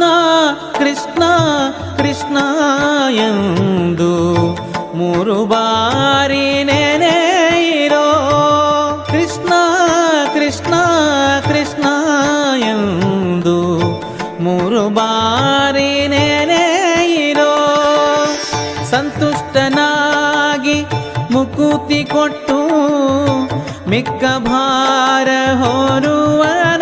ಕೃಷ್ಣ ಕೃಷ್ಣ ಕೃಷ್ಣ ಎಂದು ಮೂರು ಬಾರಿ ನೆನೆಯಿರೋ. ಕೃಷ್ಣ ಕೃಷ್ಣ ಕೃಷ್ಣ ಎಂದು ಮೂರು ಬಾರಿ ನೆನೆಯಿರೋ. ಸಂತುಷ್ಟನಾಗಿ ಮುಕುತಿ ಕೊಟ್ಟು ಮಿಕ್ಕ ಭಾರ ಹೊರುವನು.